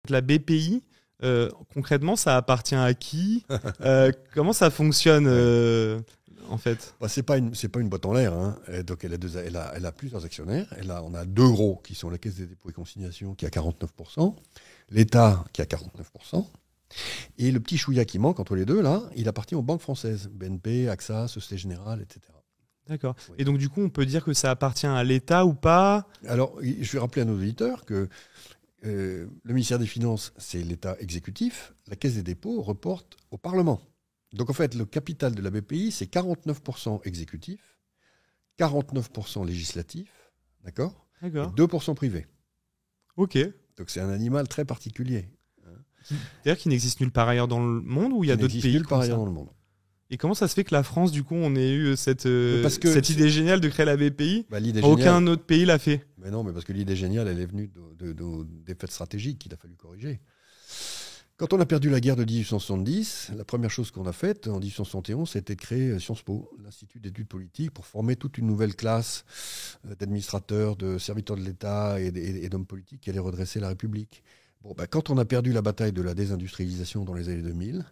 La BPI, concrètement, ça appartient à qui? Comment ça fonctionne en fait? C'est pas une boîte en l'air. Hein. Donc elle a plusieurs actionnaires. On a deux gros qui sont la Caisse des dépôts et consignations qui a 49%, l'État qui a 49%, et le petit chouïa qui manque entre les deux, là, il appartient aux banques françaises, BNP, AXA, Société Générale, etc. D'accord. Oui. Et donc du coup, on peut dire que ça appartient à l'État ou pas? Alors, je vais rappeler à nos auditeurs que le ministère des Finances, c'est l'État exécutif, la Caisse des dépôts reporte au Parlement. Donc en fait, le capital de la BPI, c'est 49% exécutif, 49% législatif, d'accord, et D'accord. 2% privé. Ok. Donc c'est un animal très particulier. C'est-à-dire qu'il n'existe nulle part ailleurs dans le monde ou il y a Qui d'autres n'existe pays nulle part comme ailleurs ça? dans le monde. Et comment ça se fait que la France, du coup, on ait eu cette L'idée idée géniale de créer la BPI? géniale. Aucun autre pays l'a fait. Mais non, mais parce que l'idée géniale, elle est venue des faits stratégiques qu'il a fallu corriger. Quand on a perdu la guerre de 1870, la première chose qu'on a faite en 1871, c'était de créer Sciences Po, l'Institut d'études politiques, pour former toute une nouvelle classe d'administrateurs, de serviteurs de l'État et d'hommes politiques qui allaient redresser la République. Quand on a perdu la bataille de la désindustrialisation dans les années 2000,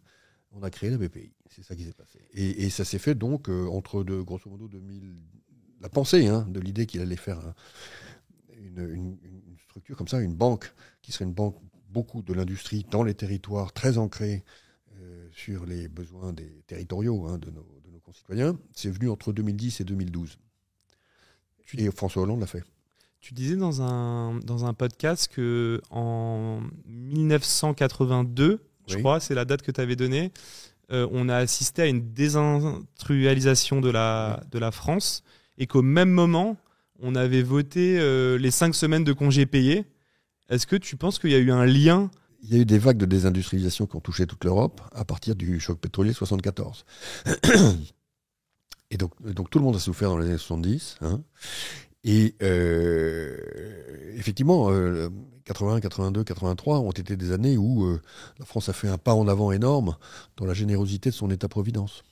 on a créé la BPI. C'est ça qui s'est passé. Et ça s'est fait donc entre, grosso modo, 2000, la pensée de l'idée qu'il allait faire une structure comme ça, une banque, qui serait une banque beaucoup de l'industrie dans les territoires, très ancrée sur les besoins des territoriaux de nos concitoyens. C'est venu entre 2010 et 2012. Et François Hollande l'a fait. Tu disais dans un podcast que en 1982, je crois, c'est la date que tu avais donnée, on a assisté à une désindustrialisation de la France et qu'au même moment, on avait voté les 5 semaines de congés payés. Est-ce que tu penses qu'il y a eu un lien? Il y a eu des vagues de désindustrialisation qui ont touché toute l'Europe à partir du choc pétrolier 1974. Et donc tout le monde a souffert dans les années 70. Et effectivement, 81, 82, 83 ont été des années où la France a fait un pas en avant énorme dans la générosité de son État-providence.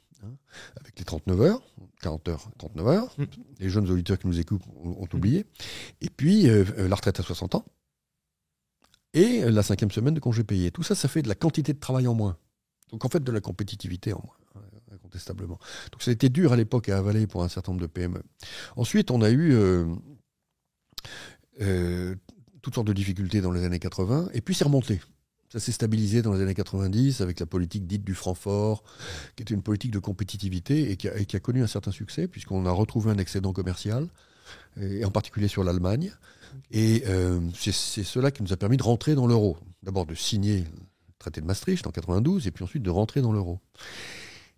Avec les 39 heures, 40 heures, 39 heures. Les jeunes auditeurs qui nous écoutent ont oublié. Et puis, la retraite à 60 ans. Et la 5e semaine de congé payé. Tout ça, ça fait de la quantité de travail en moins. Donc en fait, de la compétitivité en moins, incontestablement. Donc ça a été dur à l'époque à avaler pour un certain nombre de PME. Ensuite, on a eu toutes sortes de difficultés dans les années 80, et puis c'est remonté. Ça s'est stabilisé dans les années 90 avec la politique dite du Francfort, qui était une politique de compétitivité et qui a connu un certain succès, puisqu'on a retrouvé un excédent commercial, et en particulier sur l'Allemagne. Et c'est cela qui nous a permis de rentrer dans l'euro. D'abord de signer le traité de Maastricht en 92, et puis ensuite de rentrer dans l'euro.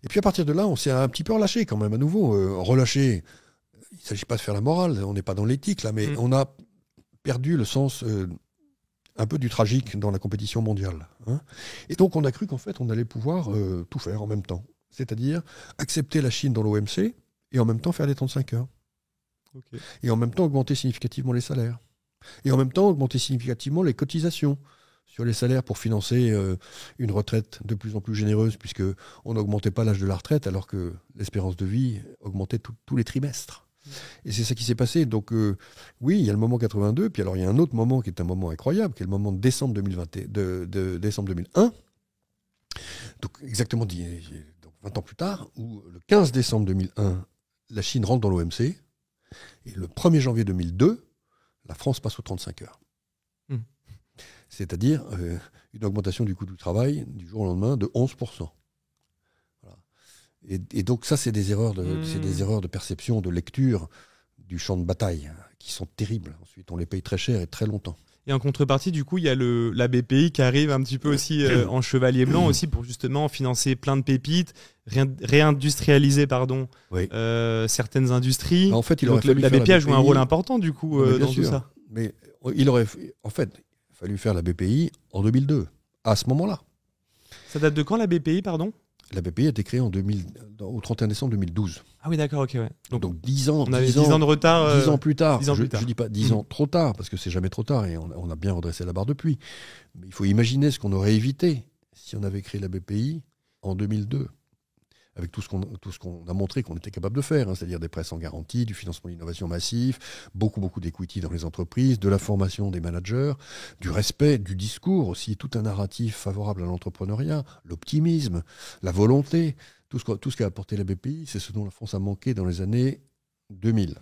Et puis à partir de là, on s'est un petit peu relâché quand même à nouveau. Relâché, il ne s'agit pas de faire la morale, on n'est pas dans l'éthique là, mais on a perdu le sens un peu du tragique dans la compétition mondiale. Et donc on a cru qu'en fait on allait pouvoir tout faire en même temps. C'est-à-dire accepter la Chine dans l'OMC et en même temps faire les 35 heures. Okay. Et en même temps augmenter significativement les salaires. Et en même temps augmenter significativement les cotisations sur les salaires pour financer une retraite de plus en plus généreuse, puisqu'on n'augmentait pas l'âge de la retraite alors que l'espérance de vie augmentait tous les trimestres. Et c'est ça qui s'est passé. Donc oui, il y a le moment 82, puis alors il y a un autre moment qui est un moment incroyable, qui est le moment de décembre 2001. Donc exactement 20 ans plus tard, où le 15 décembre 2001, la Chine rentre dans l'OMC, et le 1er janvier 2002, la France passe aux 35 heures. C'est-à-dire une augmentation du coût du travail du jour au lendemain de 11%. Voilà. Et donc ça, c'est des erreurs de perception, de lecture du champ de bataille, qui sont terribles. Ensuite, on les paye très cher et très longtemps. Et en contrepartie, du coup, il y a la BPI qui arrive un petit peu aussi en chevalier blanc aussi pour justement financer plein de pépites, réindustrialiser certaines industries. En fait, la BPI a joué un rôle important du coup dans tout ça. Mais il aurait fallu faire la BPI en 2002, à ce moment-là. Ça date de quand la BPI, pardon ? La BPI a été créée au 31 décembre 2012. Ah oui, d'accord, ok. Ouais. Donc 10 ans. On avait 10 ans de retard. 10 ans plus tard. Je ne dis pas 10 ans trop tard, parce que c'est jamais trop tard, et on a bien redressé la barre depuis. Mais il faut imaginer ce qu'on aurait évité si on avait créé la BPI en 2002. avec tout ce qu'on a montré qu'on était capable de faire, hein, c'est-à-dire des prêts sans garantie, du financement d'innovation massif, beaucoup d'equity dans les entreprises, de la formation des managers, du respect, du discours aussi, tout un narratif favorable à l'entrepreneuriat, l'optimisme, la volonté, tout ce qu'a apporté la BPI, c'est ce dont la France a manqué dans les années 2000.